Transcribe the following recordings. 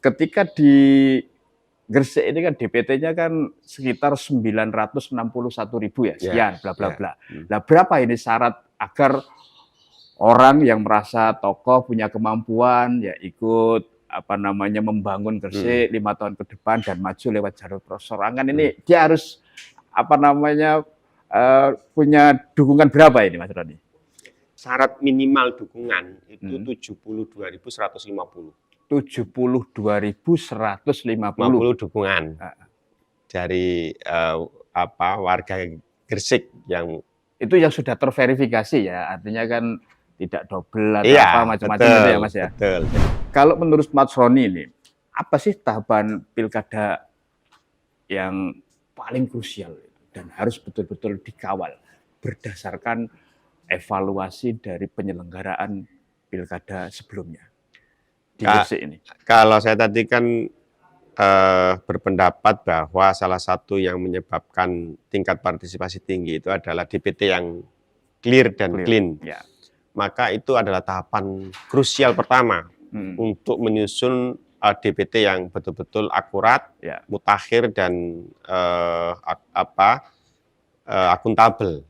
ketika di Gresik ini kan DPT-nya kan sekitar 961.000 ya, sekian, bla bla bla. Nah, berapa ini syarat agar orang yang merasa tokoh punya kemampuan ya ikut membangun Gresik 5 tahun ke depan dan maju lewat jalur perseorangan ini dia harus punya dukungan berapa ini Mas Roni? Syarat minimal dukungan itu 72.150. 72.150 dukungan dari warga Gresik yang itu yang sudah terverifikasi ya, artinya kan tidak double atau macam-macam itu ya Mas ya. Betul. Kalau menurut Mas Roni ini, apa sih tahapan pilkada yang paling krusial dan harus betul-betul dikawal berdasarkan evaluasi dari penyelenggaraan pilkada sebelumnya di Gresik ini? Kalau saya tadi kan berpendapat bahwa salah satu yang menyebabkan tingkat partisipasi tinggi itu adalah DPT yang clear dan clean. Ya. Maka itu adalah tahapan krusial pertama untuk menyusun DPT yang betul-betul akurat, mutakhir dan akuntabel.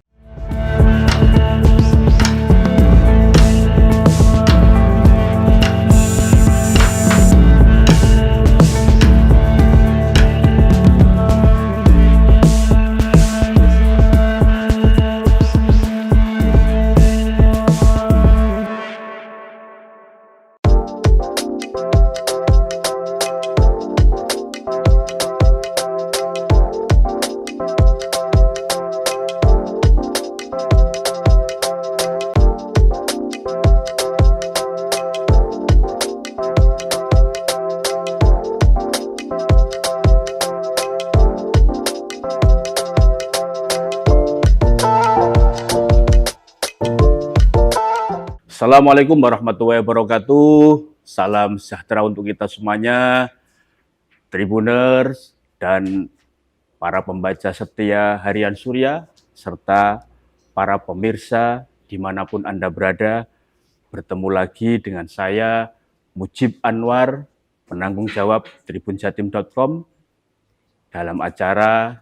Assalamualaikum warahmatullahi wabarakatuh. Salam sejahtera untuk kita semuanya, Tribuners dan para pembaca setia Harian Surya, serta para pemirsa dimanapun Anda berada. Bertemu lagi dengan saya, Mujib Anwar, penanggung jawab tribunjatim.com dalam acara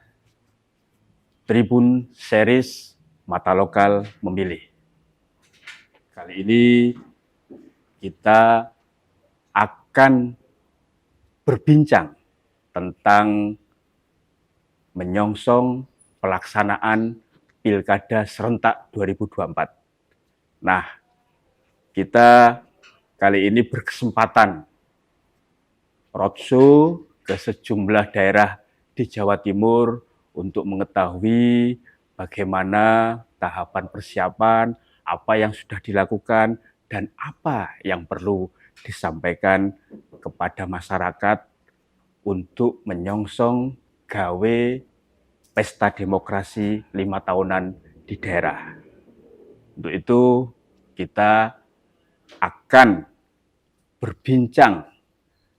Tribun Series Mata Lokal Memilih. Kali ini kita akan berbincang tentang menyongsong pelaksanaan Pilkada Serentak 2024. Nah, kita kali ini berkesempatan roadshow ke sejumlah daerah di Jawa Timur untuk mengetahui bagaimana tahapan persiapan, apa yang sudah dilakukan, dan apa yang perlu disampaikan kepada masyarakat untuk menyongsong gawe pesta demokrasi 5 tahunan di daerah. Untuk itu kita akan berbincang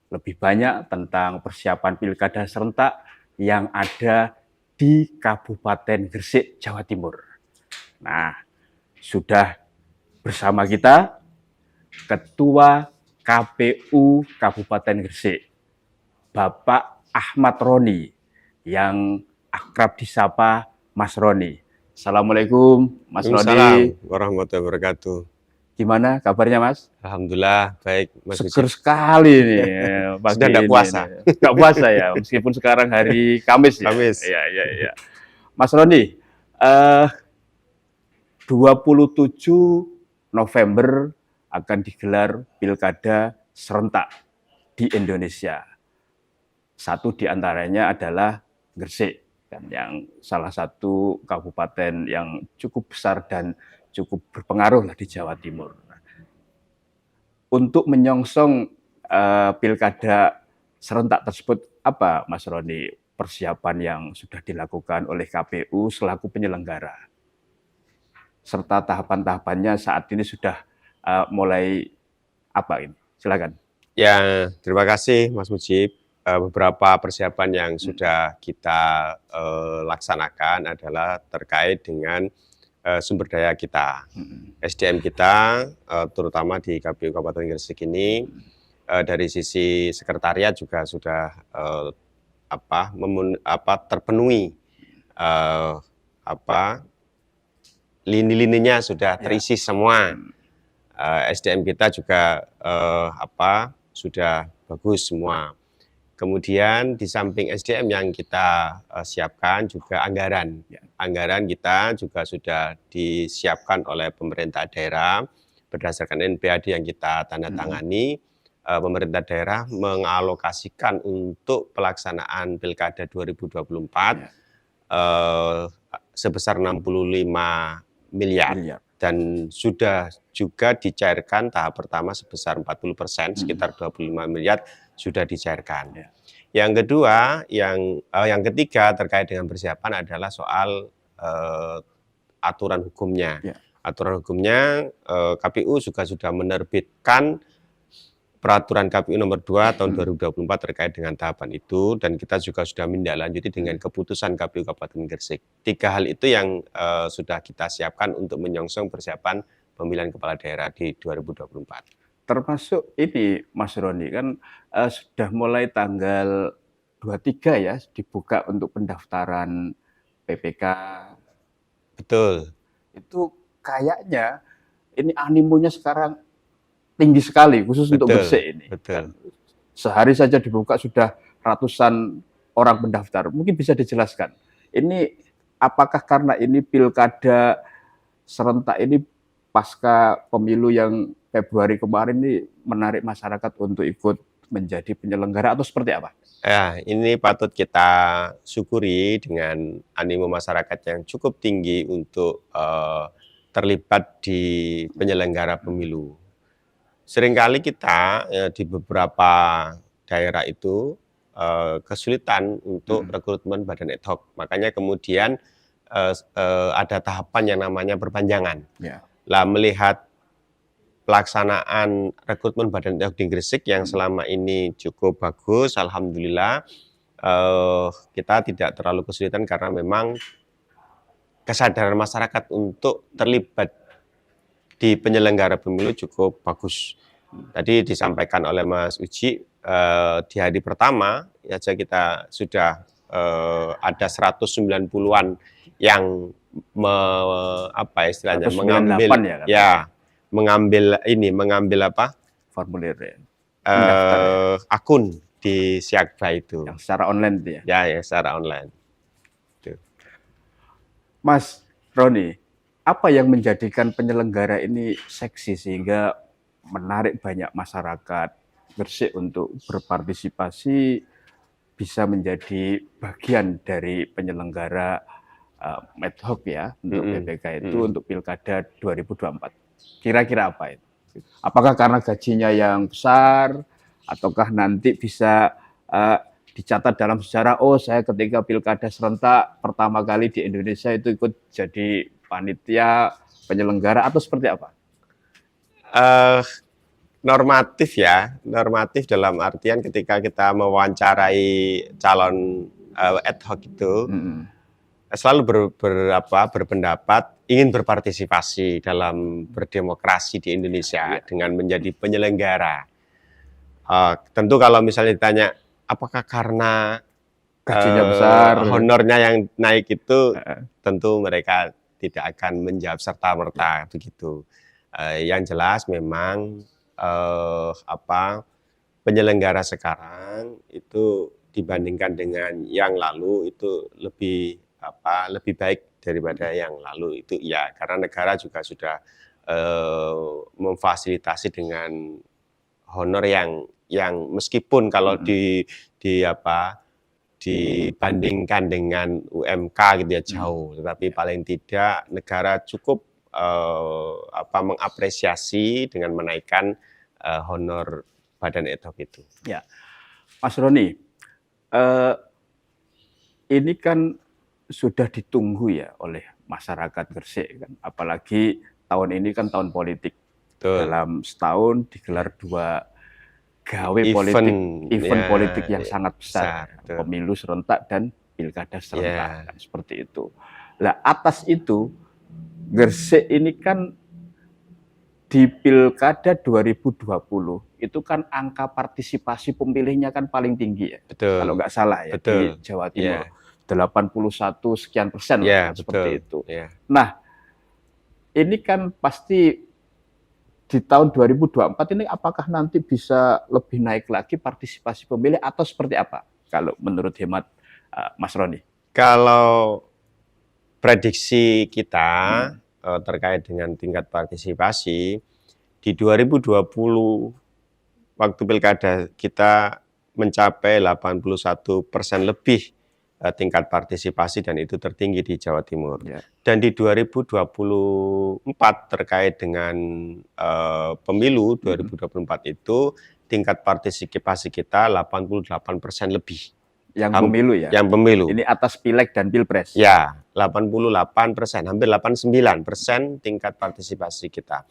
lebih banyak tentang persiapan pilkada serentak yang ada di Kabupaten Gresik, Jawa Timur. Nah, sudah bersama kita Ketua KPU Kabupaten Gresik, Bapak Ahmad Roni, yang akrab disapa Mas Roni. Assalamualaikum Mas Roni. Waalaikumsalam warahmatullahi wabarakatuh. Gimana kabarnya Mas? Alhamdulillah baik Mas. Seger sekali nih. Sudah tidak puasa. Tidak puasa ya, meskipun sekarang hari Kamis ya. Kamis. Ya. Mas Roni, 27 November akan digelar pilkada serentak di Indonesia. Satu di antaranya adalah Gresik, dan yang salah satu kabupaten yang cukup besar dan cukup berpengaruh di Jawa Timur. Untuk menyongsong pilkada serentak tersebut, apa Mas Roni persiapan yang sudah dilakukan oleh KPU selaku penyelenggara? Serta tahapan-tahapannya saat ini sudah mulai apa ini? Silakan. Ya, terima kasih Mas Mujib. Beberapa persiapan yang sudah kita laksanakan adalah terkait dengan sumber daya kita, SDM kita, terutama di KPU Kabupaten Gresik ini dari sisi sekretariat juga sudah terpenuhi, lini-lininya sudah terisi semua. SDM kita juga sudah bagus semua. Kemudian di samping SDM yang kita siapkan juga anggaran. Anggaran kita juga sudah disiapkan oleh pemerintah daerah berdasarkan NPAD yang kita tanda tangani. Pemerintah daerah mengalokasikan untuk pelaksanaan Pilkada 2024 sebesar 65 miliar. Dan sudah juga dicairkan tahap pertama sebesar 40%, sekitar 25 miliar sudah dicairkan. Yang kedua, yang ketiga terkait dengan persiapan adalah soal aturan hukumnya. Aturan hukumnya, KPU juga sudah menerbitkan Peraturan KPU nomor 2 tahun 2024 terkait dengan tahapan itu, dan kita juga sudah menindaklanjuti dengan keputusan KPU Kabupaten Gresik. 3 hal itu yang sudah kita siapkan untuk menyongsong persiapan pemilihan kepala daerah di 2024. Termasuk ini Mas Roni, kan sudah mulai tanggal 23 ya dibuka untuk pendaftaran PPK. Betul. Itu kayaknya ini animonya sekarang tinggi sekali, khusus untuk Gresik ini. Betul. Sehari saja dibuka sudah ratusan orang pendaftar. Mungkin bisa dijelaskan, ini apakah karena ini pilkada serentak ini pasca pemilu yang Februari kemarin ini menarik masyarakat untuk ikut menjadi penyelenggara atau seperti apa? Ya, ini patut kita syukuri dengan animo masyarakat yang cukup tinggi untuk terlibat di penyelenggara pemilu. Seringkali kita di beberapa daerah itu kesulitan untuk rekrutmen badan ad hoc. Makanya kemudian ada tahapan yang namanya perpanjangan. Lah melihat pelaksanaan rekrutmen badan ad hoc di Gresik yang selama ini cukup bagus, alhamdulillah, kita tidak terlalu kesulitan karena memang kesadaran masyarakat untuk terlibat di penyelenggara pemilu cukup bagus. Tadi disampaikan oleh Mas Uji, di hari pertama aja kita sudah ada 190-an yang mengambil formulir akun di Siakba itu. Yang secara online itu ya? Ya, yang secara online. Tuh. Mas Roni, apa yang menjadikan penyelenggara ini seksi sehingga menarik banyak masyarakat Gresik untuk berpartisipasi, bisa menjadi bagian dari penyelenggara ad hoc ya untuk PPK itu untuk Pilkada 2024. Kira-kira apa itu? Apakah karena gajinya yang besar, ataukah nanti bisa dicatat dalam sejarah, oh saya ketika Pilkada serentak pertama kali di Indonesia itu ikut jadi panitia penyelenggara atau seperti apa? Normatif ya, normatif dalam artian ketika kita mewawancarai calon ad hoc itu selalu berpendapat ingin berpartisipasi dalam berdemokrasi di Indonesia dengan menjadi penyelenggara. Tentu kalau misalnya ditanya apakah karena gajinya besar, honornya yang naik itu, tentu mereka tidak akan menjawab serta-merta begitu. Yang jelas memang penyelenggara sekarang itu dibandingkan dengan yang lalu itu lebih baik daripada yang lalu itu ya, karena negara juga sudah memfasilitasi dengan honor yang meskipun kalau dibandingkan dengan UMK gitu ya jauh, tetapi paling tidak negara cukup mengapresiasi dengan menaikkan honor badan ad hoc itu. Ya, Mas Roni, ini kan sudah ditunggu ya oleh masyarakat Gresik kan, apalagi tahun ini kan tahun politik. Betul. Dalam setahun digelar 2 event politik yang sangat besar, pemilu serentak dan pilkada serentak, kan, seperti itu. Nah, atas itu Gresik ini kan di Pilkada 2020 itu kan angka partisipasi pemilihnya kan paling tinggi ya. Betul. Kalau nggak salah ya, betul. di Jawa Timur. 81 sekian persen Ya, lah, seperti betul. itu. Ya. Nah, ini kan pasti di tahun 2024 ini apakah nanti bisa lebih naik lagi partisipasi pemilih atau seperti apa? Kalau menurut hemat Mas Roni. Kalau prediksi kita terkait dengan tingkat partisipasi, di 2020 waktu pilkada kita mencapai 81% lebih tingkat partisipasi dan itu tertinggi di Jawa Timur. Ya. Dan di 2024 terkait dengan pemilu 2024 itu tingkat partisipasi kita 88% lebih. Yang pemilu ya? Yang pemilu. Ini atas Pileg dan Pilpres? Ya, 88%, hampir 89% tingkat partisipasi kita.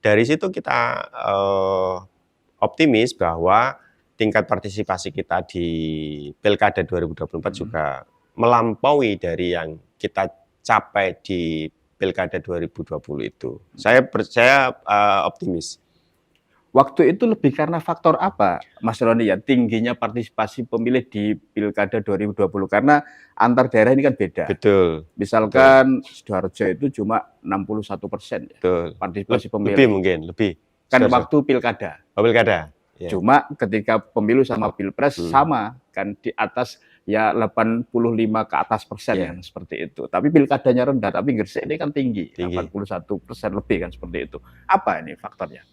Dari situ kita optimis bahwa tingkat partisipasi kita di Pilkada 2024 juga melampaui dari yang kita capai di Pilkada 2020 itu. Saya optimis. Waktu itu lebih karena faktor apa, Mas Roni ya, tingginya partisipasi pemilih di Pilkada 2020? Karena antar daerah ini kan beda. Betul. Misalkan Sidoarjo itu cuma 61% ya, Betul. partisipasi pemilih. Lebih mungkin, lebih. Kan Sidoarjo. waktu Pilkada. Oh, Pilkada. Ya. Cuma ketika pemilu sama Pilpres sama, kan di atas ya 85 ke atas persen kan, seperti itu. Tapi pilkadanya rendah, tapi Gresik ini kan tinggi. 81% lebih kan, seperti itu. Apa ini faktornya?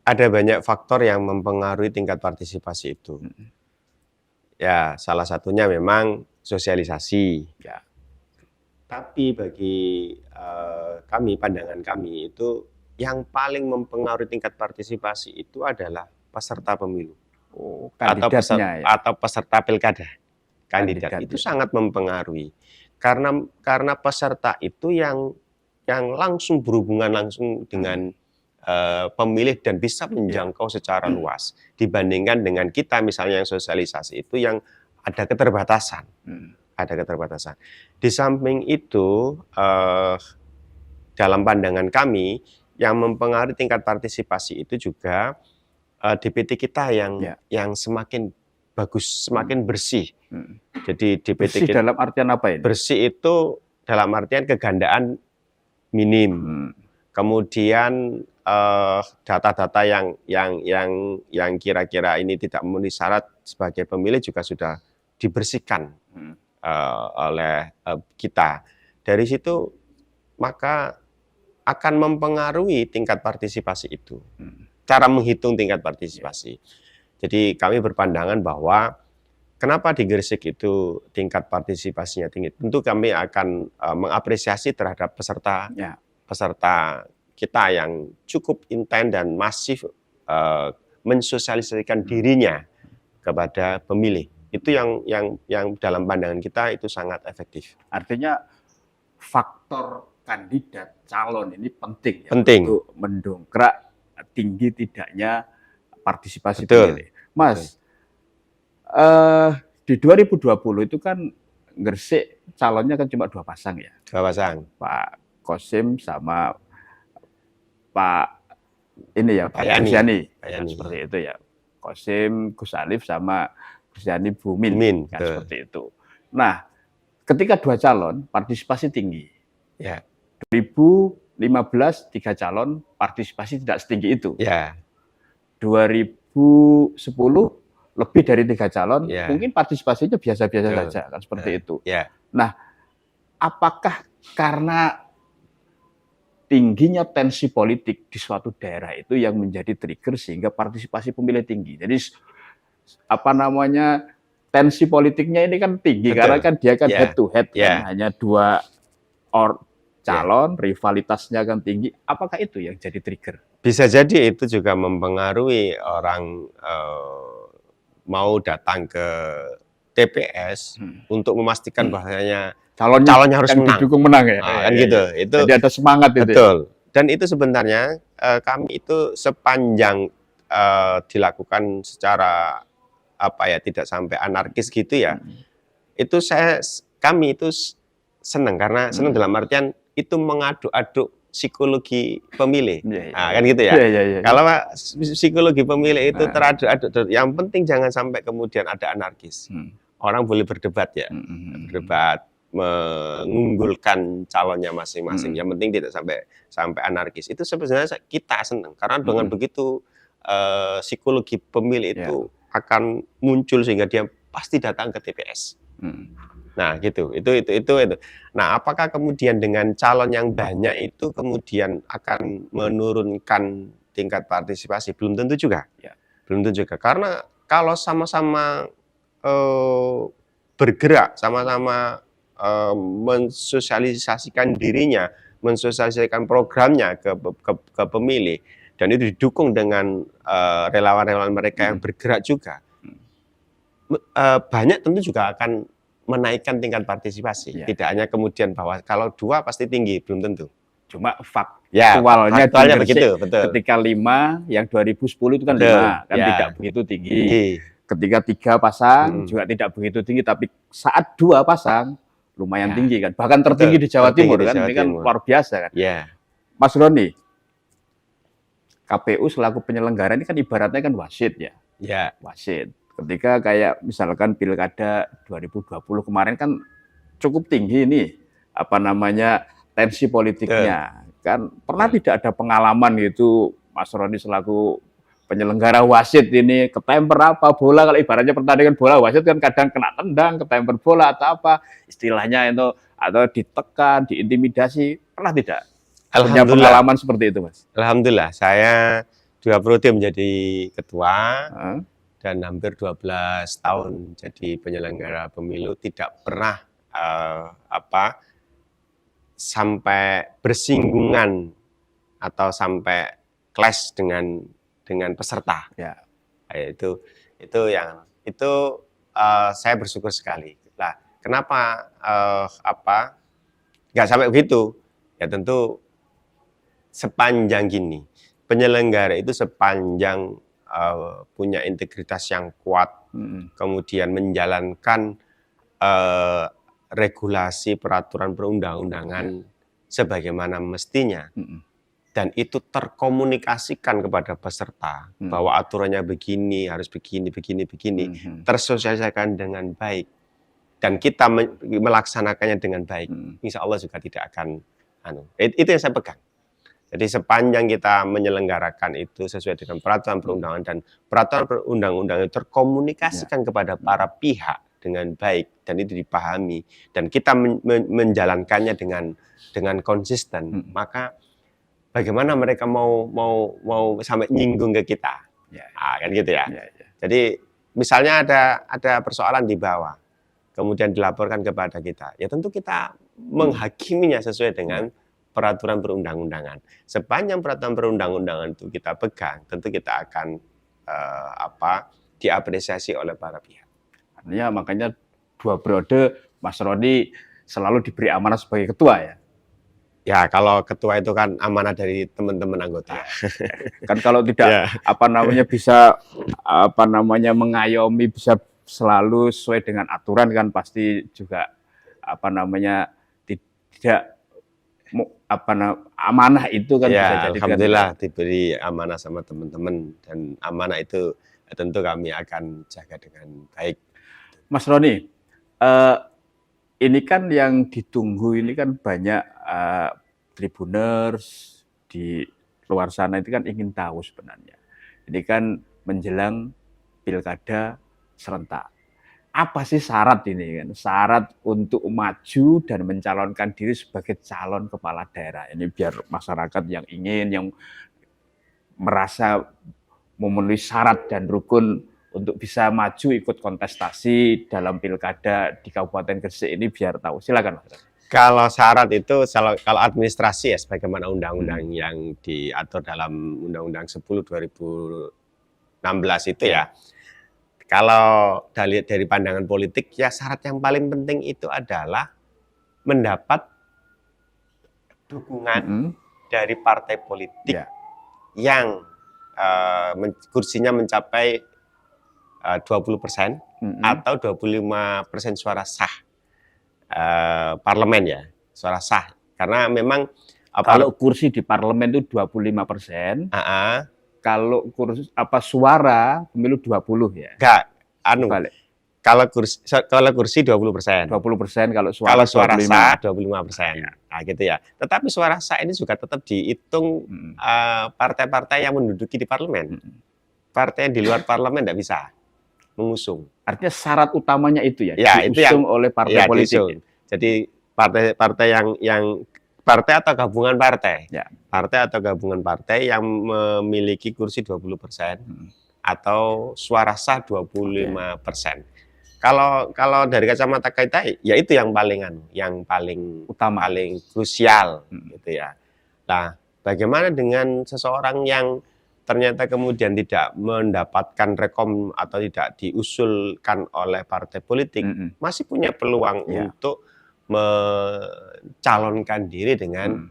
Ada banyak faktor yang mempengaruhi tingkat partisipasi itu. Ya, salah satunya memang sosialisasi. Ya. Tapi bagi kami, pandangan kami itu yang paling mempengaruhi tingkat partisipasi itu adalah peserta pemilu. Kandidatnya atau peserta pilkada. Kandidat itu sangat mempengaruhi. Karena peserta itu yang langsung berhubungan langsung dengan pemilih dan bisa menjangkau secara luas dibandingkan dengan kita misalnya yang sosialisasi itu yang ada keterbatasan. Ada keterbatasan. Di samping itu dalam pandangan kami yang mempengaruhi tingkat partisipasi itu juga DPT kita yang semakin bagus, semakin bersih. Jadi DPT bersih kita, dalam artian apa ini? Bersih itu dalam artian kegandaan minim. Kemudian data-data yang kira-kira ini tidak memenuhi syarat sebagai pemilih juga sudah dibersihkan oleh kita. Dari situ maka akan mempengaruhi tingkat partisipasi itu. Cara menghitung tingkat partisipasi. Jadi kami berpandangan bahwa kenapa di Gresik itu tingkat partisipasinya tinggi. Tentu kami akan mengapresiasi terhadap peserta kita yang cukup intens dan masif mensosialisasikan dirinya kepada pemilih. Itu yang dalam pandangan kita itu sangat efektif. Artinya faktor kandidat calon ini penting ya, untuk mendongkrak tinggi tidaknya partisipasi pemilih. Mas, di 2020 itu kan Gresik calonnya kan cuma 2 pasang ya. 2 pasang. Pak Kosim sama Pak ini ya, Pak Yani. Kan seperti itu ya. Kosim, Gus Alif sama Gus Yani Bumin kan seperti itu. Nah, ketika 2 calon partisipasi tinggi. Ya. 2015 3 calon partisipasi tidak setinggi itu. Ya. 2010 lebih dari 3 calon, mungkin partisipasinya biasa-biasa saja kan seperti itu. Nah, apakah karena tingginya tensi politik di suatu daerah itu yang menjadi trigger sehingga partisipasi pemilih tinggi? Jadi tensi politiknya ini kan tinggi. Betul. Karena kan dia kan head to head kan, hanya 2 calon, rivalitasnya kan tinggi. Apakah itu yang jadi trigger? Bisa jadi itu juga mempengaruhi orang mau datang ke TPS untuk memastikan bahwasanya calonnya harus menang. Didukung menang ya. Kan gitu. Itu jadi ada semangat itu. Betul. Dan itu sebenarnya kami itu sepanjang dilakukan secara tidak sampai anarkis gitu ya. Itu kami itu senang karena senang dalam artian itu mengaduk-aduk psikologi pemilih. Iya, iya. Nah, kan gitu ya. Iya, iya, iya. Kalau psikologi pemilih itu teradu-adu, yang penting jangan sampai kemudian ada anarkis. Orang boleh berdebat ya, berdebat mengunggulkan calonnya masing-masing. Yang penting tidak sampai anarkis. Itu sebenarnya kita senang karena dengan begitu psikologi pemilih itu akan muncul sehingga dia pasti datang ke TPS. Nah, gitu. Itu. Nah, apakah kemudian dengan calon yang banyak itu kemudian akan menurunkan tingkat partisipasi? Belum tentu juga. Belum tentu juga. Karena kalau sama-sama bergerak, sama-sama mensosialisasikan dirinya, mensosialisasikan programnya ke pemilih, dan itu didukung dengan relawan-relawan mereka yang bergerak juga, banyak tentu juga akan menaikkan tingkat partisipasi. Tidak hanya kemudian bahwa kalau 2 pasti tinggi, belum tentu. Cuma faktualnya begitu, betul. Ketika 5, yang 2010 itu kan 5, kan tidak begitu tinggi. Ketika 3 pasang juga tidak begitu tinggi, tapi saat 2 pasang lumayan tinggi kan. Bahkan tertinggi di Jawa Timur kan. Ini kan luar biasa kan. Mas Roni, KPU selaku penyelenggara ini kan ibaratnya kan wasit ya. Wasit. Ketika kayak misalkan pilkada 2020 kemarin kan cukup tinggi ini tensi politiknya. Kan pernah tidak ada pengalaman gitu Mas Roni selaku penyelenggara wasit ini ketemper apa bola, kalau ibaratnya pertandingan bola wasit kan kadang kena tendang, ketemper bola atau apa istilahnya itu, atau ditekan, diintimidasi, pernah tidak? Punya pengalaman seperti itu, Mas? Alhamdulillah, saya 2 periode menjadi ketua dan hampir 12 tahun jadi penyelenggara pemilu, tidak pernah sampai bersinggungan atau sampai clash dengan peserta. Itu saya bersyukur sekali. Lah, kenapa nggak sampai begitu? Ya tentu sepanjang gini, penyelenggara itu sepanjang punya integritas yang kuat, kemudian menjalankan regulasi peraturan perundang-undangan sebagaimana mestinya, dan itu terkomunikasikan kepada peserta bahwa aturannya begini, harus begini, tersosialisasikan dengan baik, dan kita melaksanakannya dengan baik, insya Allah juga tidak akan itu yang saya pegang. Jadi sepanjang kita menyelenggarakan itu sesuai dengan peraturan perundangan dan peraturan perundang-undangan terkomunikasikan kepada para pihak dengan baik dan itu dipahami dan kita menjalankannya dengan konsisten, maka bagaimana mereka mau sampai nyinggung ke kita, kan gitu ya. Jadi misalnya ada persoalan di bawah, kemudian dilaporkan kepada kita, ya tentu kita menghakiminya sesuai dengan peraturan perundang-undangan. Sepanjang peraturan perundang-undangan itu kita pegang, tentu kita akan diapresiasi oleh para pihak. Artinya makanya 2 periode Mas Roni selalu diberi amanah sebagai ketua ya. Ya, kalau ketua itu kan amanah dari teman-teman anggota. Kan kalau tidak bisa mengayomi, bisa selalu sesuai dengan aturan kan pasti juga tidak amanah itu kan bisa jadi. Alhamdulillah diberi amanah sama teman-teman dan amanah itu tentu kami akan jaga dengan baik. Mas Roni, ini kan yang ditunggu ini kan banyak tribuners di luar sana itu kan ingin tahu sebenarnya. Ini kan menjelang pilkada serentak. Apa sih syarat ini kan? Syarat untuk maju dan mencalonkan diri sebagai calon kepala daerah. Ini biar masyarakat yang ingin, yang merasa memenuhi syarat dan rukun untuk bisa maju ikut kontestasi dalam pilkada di Kabupaten Gresik ini biar tahu. Silakan, Mas. Kalau syarat itu, kalau administrasi ya sebagaimana undang-undang yang diatur dalam Undang-Undang 10 2016 itu ya. Kalau dari pandangan politik, ya syarat yang paling penting itu adalah mendapat dukungan dari partai politik yang kursinya mencapai 20% atau 25% suara sah parlemen ya, suara sah. Karena memang Kalau kursi di parlemen itu 25%. Kalau kursi suara pemilu 20 ya. Enggak, kalau kursi 20%. 20% kalau suara 25. sah 25%. Nah, gitu ya. Tetapi suara sah ini juga tetap dihitung partai-partai yang menduduki di parlemen. Partai yang di luar parlemen tidak bisa mengusung. Artinya syarat utamanya itu ya, itu diusung oleh partai politik. Diusung. Jadi partai-partai yang partai atau gabungan partai. Partai atau gabungan partai yang memiliki kursi 20% atau suara sah 25%. Kalau dari kacamata kita ya itu yang paling utama, paling krusial gitu ya. Nah, bagaimana dengan seseorang yang ternyata kemudian tidak mendapatkan rekom atau tidak diusulkan oleh partai politik, masih punya peluang untuk mencalonkan diri dengan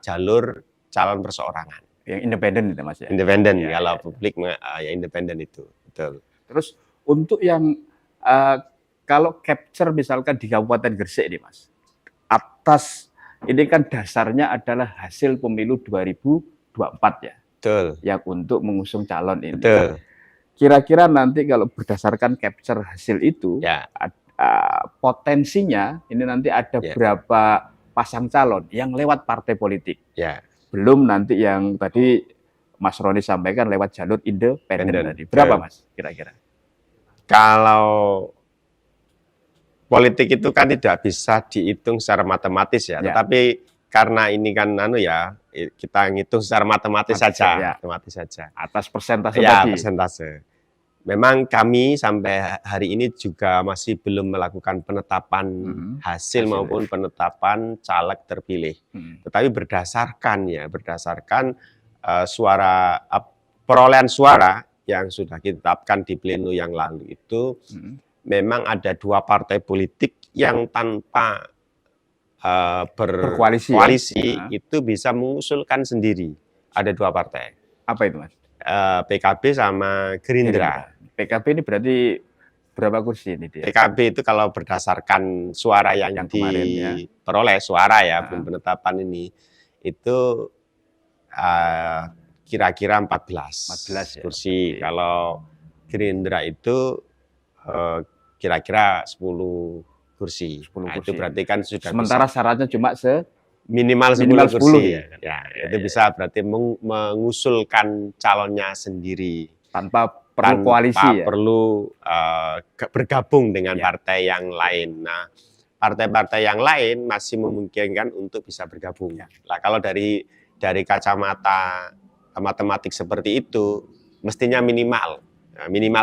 jalur calon perseorangan. Yang independen itu Mas ya. Independen kalau publik ya independen itu, betul. Terus untuk yang kalau capture misalkan di Kabupaten Gresik ini Mas, atas ini kan dasarnya adalah hasil pemilu 2024 ya. Betul. Yang untuk mengusung calon ini. Betul. Kira-kira nanti kalau berdasarkan capture hasil itu, potensinya ini nanti ada berapa pasang calon yang lewat partai politik. Belum nanti yang tadi Mas Roni sampaikan lewat jalur independen tadi. Berapa Mas kira-kira? Kalau politik itu kan tidak bisa dihitung secara matematis ya. Tetapi karena ini kan kita ngitung secara matematis saja. Atas persentase tadi. Persentase. Memang kami sampai hari ini juga masih belum melakukan penetapan hasil maupun penetapan caleg terpilih. Tetapi berdasarkan suara perolehan suara yang sudah kita tetapkan di pleno yang lalu itu, memang ada dua partai politik yang tanpa berkoalisi itu bisa mengusulkan sendiri. Ada dua partai. Apa itu Mas? PKB sama Gerindra. PKB ini berarti berapa kursi ini dia? PKB itu kalau berdasarkan suara yang diperoleh suara belum penetapan ini, itu kira-kira 14 kursi. Kalau Gerindra itu kira-kira 10 kursi. Itu berarti kan sudah sementara syaratnya cuma minimal 10 kursi. Itu bisa berarti mengusulkan calonnya sendiri tanpa perlu koalisi perlu bergabung dengan partai yang lain. Nah, partai-partai yang lain masih memungkinkan untuk bisa bergabung. Nah, kalau dari kacamata matematik seperti itu, mestinya minimal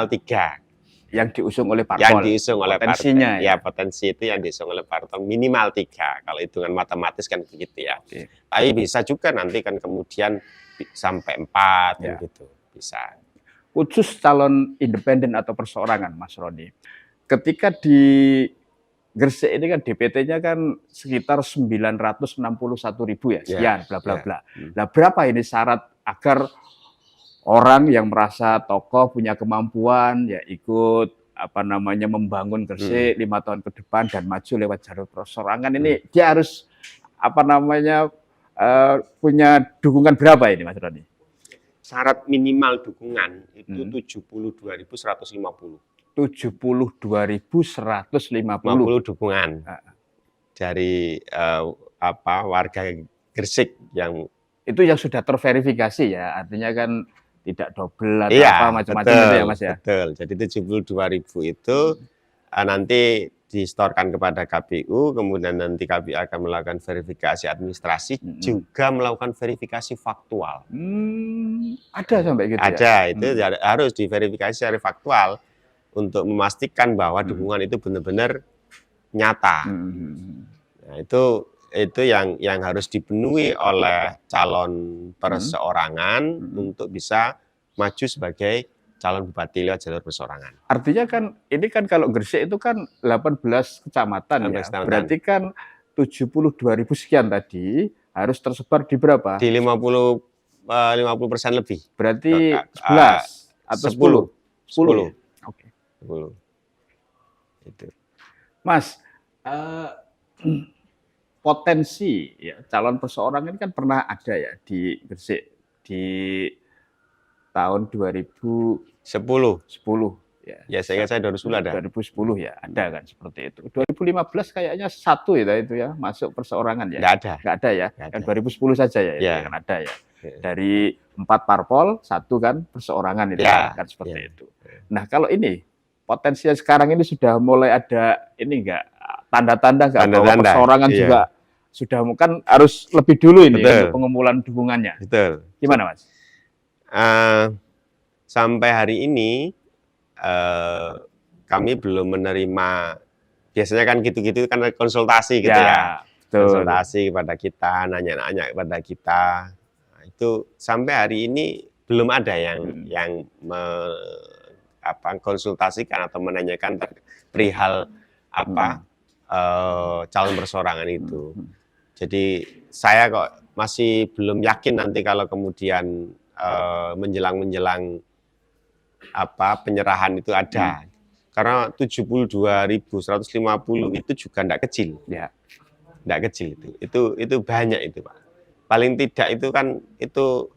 3 yang diusung oleh partai. Yang diusung oleh potensinya partai. Potensi itu yang diusung oleh partai minimal 3. Kalau hitungan matematis kan begitu ya. Tapi bisa juga nanti kan kemudian sampai 4 gitu. Bisa. Khusus calon independen atau perseorangan Mas Roni. Ketika di Gresik ini kan DPT-nya kan sekitar 961.000 ya, sekian bla bla bla. Nah, berapa ini syarat agar orang yang merasa tokoh punya kemampuan ya ikut membangun Gresik 5 tahun ke depan dan maju lewat jalur perseorangan ini dia harus punya dukungan berapa ini Mas Roni? Syarat minimal dukungan itu 72.150. 72.150 dukungan dari warga Gresik yang itu yang sudah terverifikasi ya, artinya kan tidak double atau macam-macam itu ya Mas ya. Betul. Jadi 72.000 itu nanti distorkan kepada KPU, kemudian nanti KPU akan melakukan verifikasi administrasi, juga melakukan verifikasi faktual. Ada sampai gitu ya? Itu harus diverifikasi secara faktual untuk memastikan bahwa dukungan itu benar-benar nyata. Nah, itu yang harus dipenuhi oleh calon perseorangan untuk bisa maju sebagai calon bupati lewat jalur perseorangan. Artinya kan ini kan kalau Gresik itu kan 18 kecamatan ya. Berarti kan 72.000 sekian tadi harus tersebar di berapa? Di 50% lebih. Berarti 11 atau 10? 10. Oke. 10. Itu. Mas, potensi ya calon perseorangan kan pernah ada ya di Gresik di tahun 2010 ya. Ya, saya ingat saya 2010 ada. 2010 ya, ada kan seperti itu. 2015 kayaknya satu ya itu ya masuk perseorangan ya. Nggak ada ya. Nggak ada. Yang 2010 saja ya, Ya. yang ada ya. Dari 4 parpol, 1 kan perseorangan itu kan seperti itu. Nah, kalau ini potensinya sekarang ini sudah mulai ada ini enggak tanda-tanda enggak bahwa perseorangan juga sudah kan harus lebih dulu ini untuk pengumpulan dukungannya. Betul. Gimana, Mas? Sampai hari ini kami belum menerima, biasanya kan gitu-gitu kan konsultasi gitu ya. Betul. Konsultasi kepada kita, nanya-nanya kepada kita. Nah, itu sampai hari ini belum ada yang konsultasikan atau menanyakan perihal calon perseorangan itu. Jadi saya kok masih belum yakin nanti kalau kemudian menjelang penyerahan itu ada. Karena 72.150 itu juga tidak kecil. Ya. Tidak kecil itu banyak itu, Pak. Paling tidak itu kan itu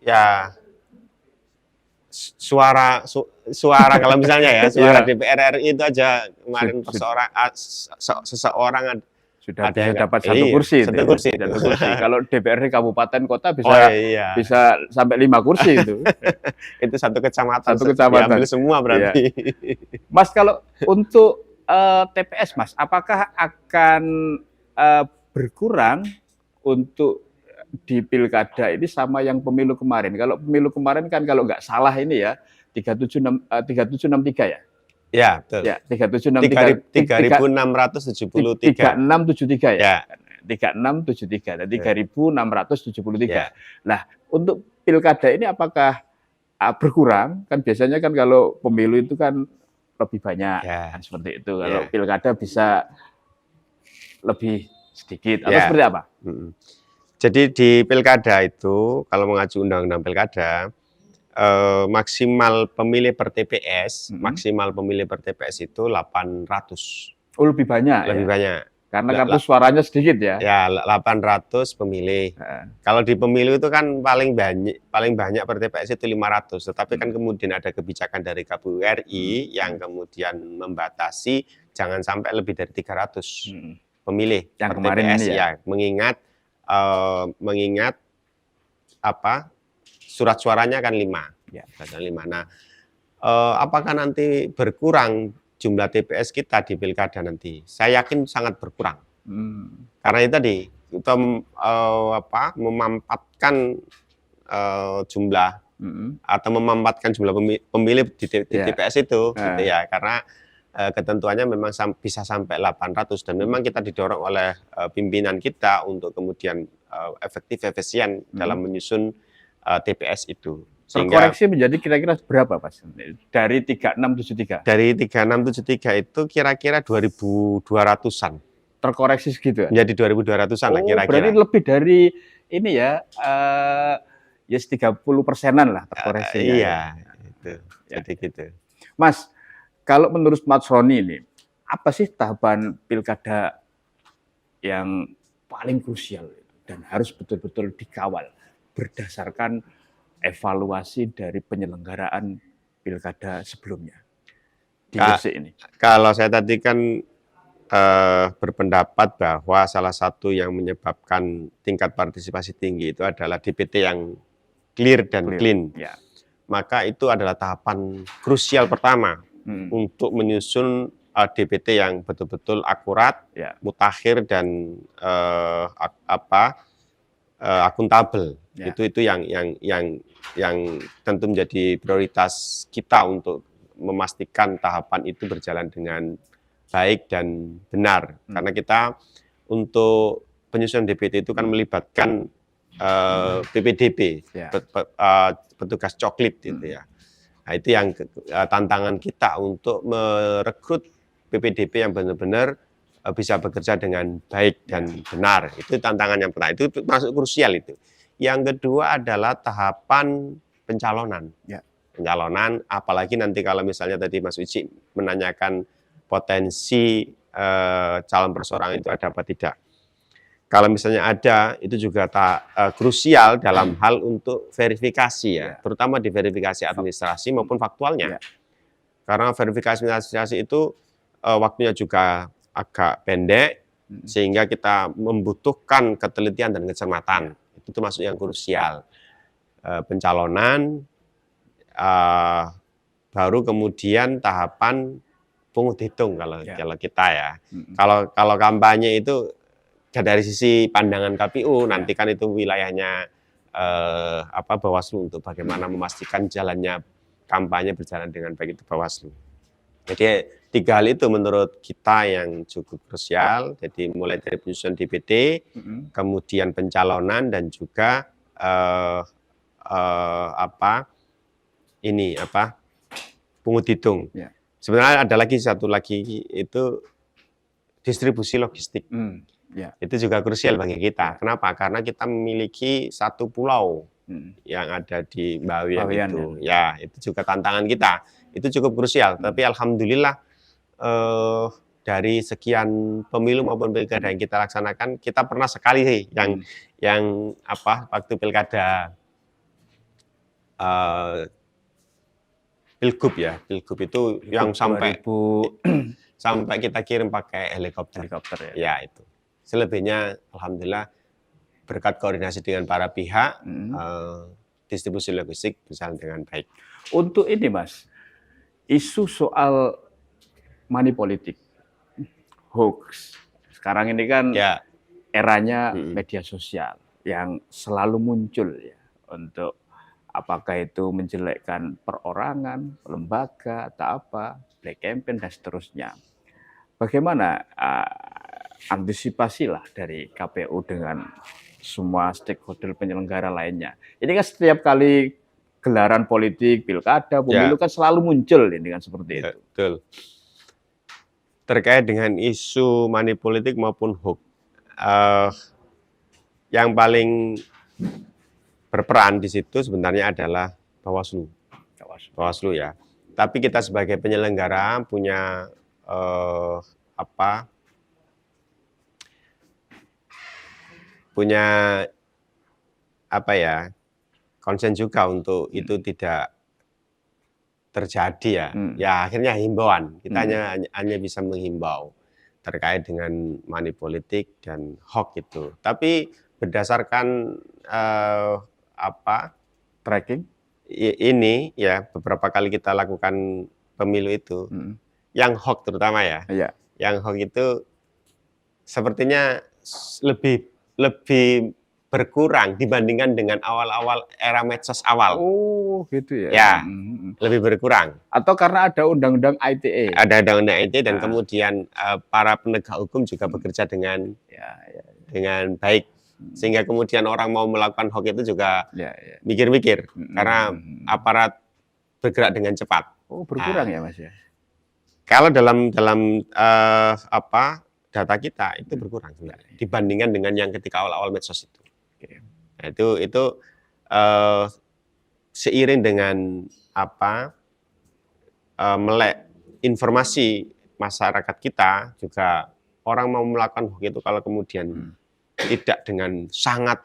ya suara kalau misalnya ya suara DPR RI itu aja kemarin seseorang sudah bisa dapat satu kursi. Kalau DPRD kabupaten kota bisa sampai 5 kursi itu. Itu satu kecamatan. Diambil semua berarti. Mas, kalau untuk TPS, Mas, apakah akan berkurang untuk di pilkada ini sama yang pemilu kemarin? Kalau pemilu kemarin kan kalau nggak salah ini ya 3763 ya. Ya, betul. Ya, 3673. 3673 ya. 3673 dan 3673. Ya. Nah, untuk pilkada ini apakah berkurang? Kan biasanya kan kalau pemilu itu kan lebih banyak kan seperti itu. Kalau pilkada bisa lebih sedikit atau seperti apa? Jadi di pilkada itu kalau mengacu undang-undang pilkada maksimal pemilih per TPS, itu 800. Oh, lebih banyak. Lebih banyak. Karena kartu suaranya sedikit ya. Ya, 800 pemilih. Kalau di pemilu itu kan paling banyak per TPS itu 500. Tetapi kan kemudian ada kebijakan dari KPU RI yang kemudian membatasi jangan sampai lebih dari 300 pemilih yang per kemarin TPS ini ya. Mengingat surat suaranya kan 5. Ya. Nah, apakah nanti berkurang jumlah TPS kita di pilkada nanti? Saya yakin sangat berkurang. Karena itu tadi kita memampatkan jumlah atau memampatkan jumlah pemilih di TPS itu, gitu ya. Karena ketentuannya memang bisa sampai 800 dan memang kita didorong oleh pimpinan kita untuk kemudian efisien dalam menyusun TPS itu. Terkoreksi menjadi kira-kira berapa, Mas? Dari 3673? Dari 3673 itu kira-kira 2.200-an. Terkoreksi segitu ya? Menjadi 2.200-an lah kira-kira. Berarti lebih dari ini ya, ya 30%-an lah terkoreksinya. Iya, itu. Jadi gitu. Mas, kalau menurut Mas Roni ini, apa sih tahapan pilkada yang paling krusial dan harus betul-betul dikawal berdasarkan evaluasi dari penyelenggaraan pilkada sebelumnya di Gresik ini? Kalau saya tadi kan berpendapat bahwa salah satu yang menyebabkan tingkat partisipasi tinggi itu adalah DPT yang clear dan clean. Ya. Maka itu adalah tahapan krusial pertama untuk menyusun DPT yang betul-betul akurat, mutakhir dan akuntabel. Ya. Itu yang tentu menjadi prioritas kita untuk memastikan tahapan itu berjalan dengan baik dan benar. Karena kita untuk penyusunan DPT itu kan melibatkan PPDB, petugas coklit gitu ya. Nah, itu yang tantangan kita untuk merekrut PPDB yang benar-benar bisa bekerja dengan baik dan benar. Itu tantangan yang pertama, itu masuk krusial itu. Yang kedua adalah tahapan pencalonan. Ya. Pencalonan, apalagi nanti kalau misalnya tadi Mas Uci menanyakan potensi calon perseorangan itu ada apa tidak. kalau misalnya ada, itu juga krusial dalam hal untuk verifikasi ya, terutama di verifikasi administrasi maupun faktualnya. Karena verifikasi administrasi itu waktunya juga agak pendek, sehingga kita membutuhkan ketelitian dan kecermatan. Itu termasuk yang krusial. Pencalonan, baru kemudian tahapan pungut hitung kalau kita ya. Kalau kampanye itu dari sisi pandangan KPU, nanti kan itu wilayahnya Bawaslu untuk bagaimana memastikan jalannya kampanye berjalan dengan baik, itu Bawaslu. Jadi 3 hal itu menurut kita yang cukup krusial. Jadi mulai dari penyusunan DPT, kemudian pencalonan, dan juga pungut hitung. Sebenarnya ada satu lagi itu distribusi logistik. Itu juga krusial bagi kita. Kenapa? Karena kita memiliki satu pulau yang ada di Bawean itu. Ya, itu juga tantangan kita. Itu cukup krusial. Tapi alhamdulillah dari sekian pemilu maupun pilkada yang kita laksanakan, kita pernah sekali sih yang waktu pilkada Pilgub itu yang sampai kita kirim pakai helikopter ya itu. Selebihnya alhamdulillah berkat koordinasi dengan para pihak, distribusi logistik berjalan dengan baik. Untuk ini Mas, isu soal money politik, hoax, sekarang ini kan eranya media sosial yang selalu muncul ya, untuk apakah itu menjelekkan perorangan, lembaga, atau apa, black campaign, dan seterusnya. Bagaimana antisipasilah dari KPU dengan semua stakeholder penyelenggara lainnya? Ini kan setiap kali gelaran politik, pilkada, pemilu kan selalu muncul ini kan seperti itu. Betul. Terkait dengan isu money politik maupun hoax, yang paling berperan di situ sebenarnya adalah Bawaslu ya. Tapi kita sebagai penyelenggara punya konsen juga untuk itu tidak terjadi ya. Ya akhirnya himbauan. Kita hanya bisa menghimbau terkait dengan money politik dan hoax itu. Tapi berdasarkan tracking ini ya, beberapa kali kita lakukan pemilu itu, yang hoax terutama ya, yang hoax itu sepertinya lebih berkurang dibandingkan dengan awal-awal era medsos awal. Oh gitu ya. Ya, lebih berkurang. Atau karena ada undang-undang ITE. Ada undang-undang ITE dan kemudian para penegak hukum juga bekerja dengan baik. Sehingga kemudian orang mau melakukan hoax itu juga mikir-mikir, karena aparat bergerak dengan cepat. Oh, berkurang ya Mas ya? Kalau dalam data kita itu berkurang dibandingkan dengan yang ketika awal-awal medsos itu. Nah, itu seiring dengan melek informasi masyarakat kita, juga orang mau melakukan hoax itu kalau kemudian tidak dengan sangat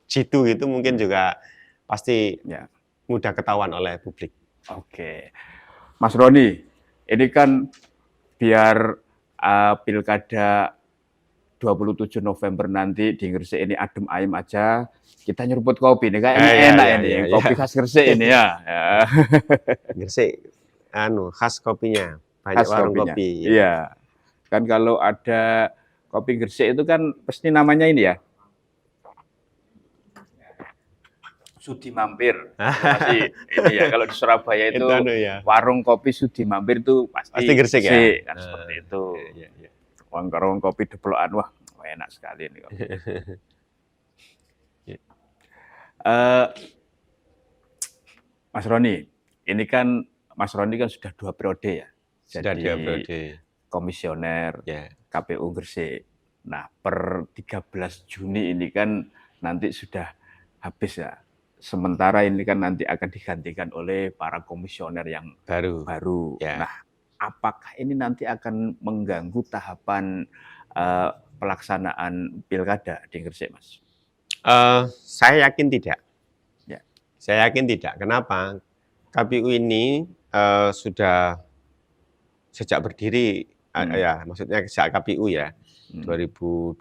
jitu itu mungkin juga pasti mudah ketahuan oleh publik. Oke, Mas Roni, ini kan biar pilkada 27 November nanti di Gresik ini adem ayem aja, kita nyeruput kopi nih, kayak enak ini, kopi khas Gresik ini ya. Gresik, khas kopinya, banyak warung kopi. Iya, kan kalau ada kopi Gresik itu kan pasti namanya ini ya, Sudi Mampir. Masih ini ya, kalau di Surabaya itu warung kopi Sudi Mampir itu pasti Gresik ya. Kan seperti itu. Warung kopi deplokan, wah enak sekali ini. Mas Roni, ini kan Mas Roni kan sudah 2 periode ya. Sudah 2 periode. Komisioner KPU Gresik. Nah, per 13 Juni ini kan nanti sudah habis ya. Sementara ini kan nanti akan digantikan oleh para komisioner yang baru. Nah, apakah ini nanti akan mengganggu tahapan pelaksanaan pilkada di Gresik, Mas? Saya yakin tidak. Ya. Saya yakin tidak. Kenapa? KPU ini sudah sejak berdiri, ya maksudnya sejak KPU ya, 2002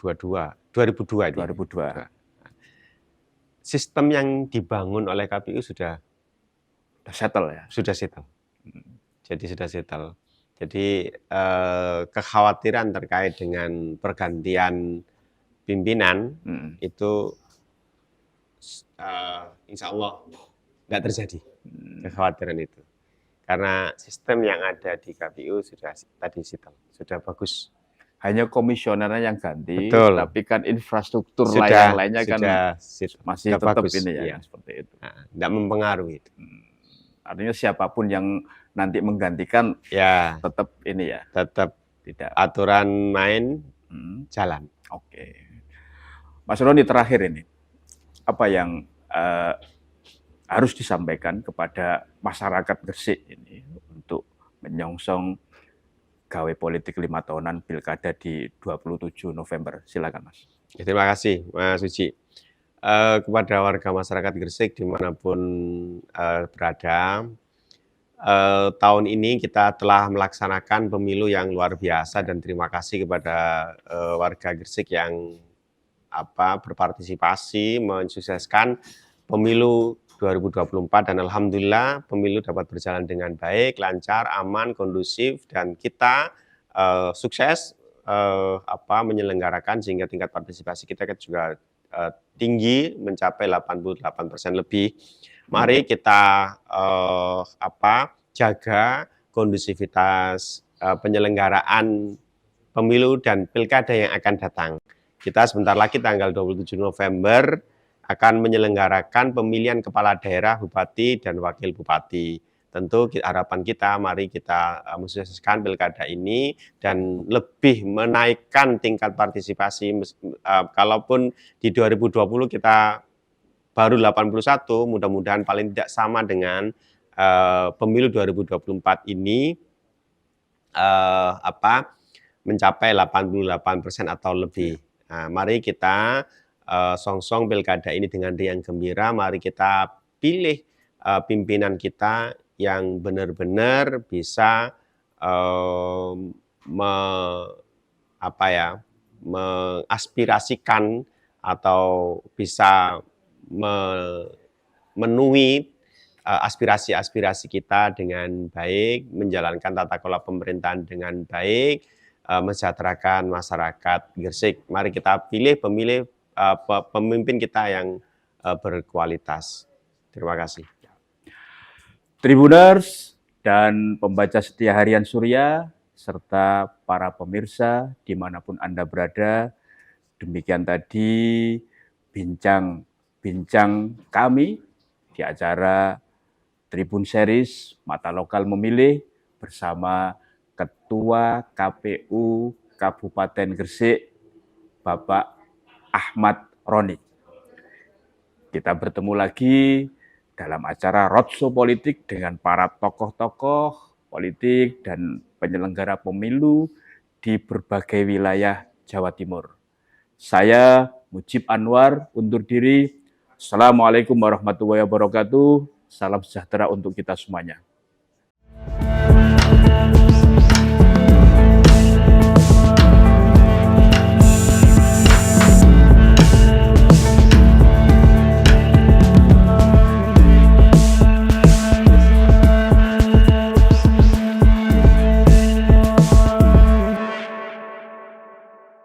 ini. 2002. Sistem yang dibangun oleh KPU sudah settle ya? Sudah settle. Jadi sudah settle. Jadi kekhawatiran terkait dengan pergantian pimpinan itu insya Allah nggak terjadi kekhawatiran itu. Karena sistem yang ada di KPU sudah tadi settle, sudah bagus. Hanya komisionernya yang ganti, Betul. tapi kan infrastruktur lainnya kan masih tetap bagus. Ini ya, seperti itu. Tidak mempengaruhi itu. Artinya siapapun yang nanti menggantikan ya tetap ini ya. Tetap tidak. Aturan main jalan. Oke. Mas Roni, terakhir ini, apa yang harus disampaikan kepada masyarakat Gresik ini untuk menyongsong gawe politik 5 tahunan pilkada di 27 November. Silakan, Mas. Terima kasih, Mas Suci. Kepada warga masyarakat Gresik dimanapun berada, tahun ini kita telah melaksanakan pemilu yang luar biasa dan terima kasih kepada warga Gresik yang berpartisipasi mensukseskan pemilu 2024 dan alhamdulillah pemilu dapat berjalan dengan baik, lancar, aman, kondusif dan kita sukses menyelenggarakan sehingga tingkat partisipasi kita juga tinggi mencapai 88% lebih. Mari kita jaga kondusivitas penyelenggaraan pemilu dan pilkada yang akan datang. Kita sebentar lagi tanggal 27 November akan menyelenggarakan pemilihan kepala daerah, bupati, dan wakil bupati. Tentu harapan kita, mari kita mensukseskan pilkada ini dan lebih menaikkan tingkat partisipasi. Kalaupun di 2020 kita baru 81, mudah-mudahan paling tidak sama dengan pemilu 2024 ini mencapai 88% atau lebih. Nah, mari kita songsong pilkada ini dengan riang gembira. Mari kita pilih pimpinan kita yang benar-benar bisa mengaspirasikan atau bisa memenuhi aspirasi-aspirasi kita dengan baik, menjalankan tata kelola pemerintahan dengan baik, mensejahterakan masyarakat Gresik. Mari kita pilih pemimpin kita yang berkualitas. Terima kasih. Tribuners dan pembaca setia harian Surya, serta para pemirsa dimanapun Anda berada, demikian tadi bincang kami di acara Tribun Series Mata Lokal Memilih bersama Ketua KPU Kabupaten Gresik, Bapak Ahmad Roni. Kita bertemu lagi dalam acara Roadshow Politik dengan para tokoh-tokoh politik dan penyelenggara pemilu di berbagai wilayah Jawa Timur. Saya Mujib Anwar undur diri. Assalamualaikum warahmatullahi wabarakatuh. Salam sejahtera untuk kita semuanya.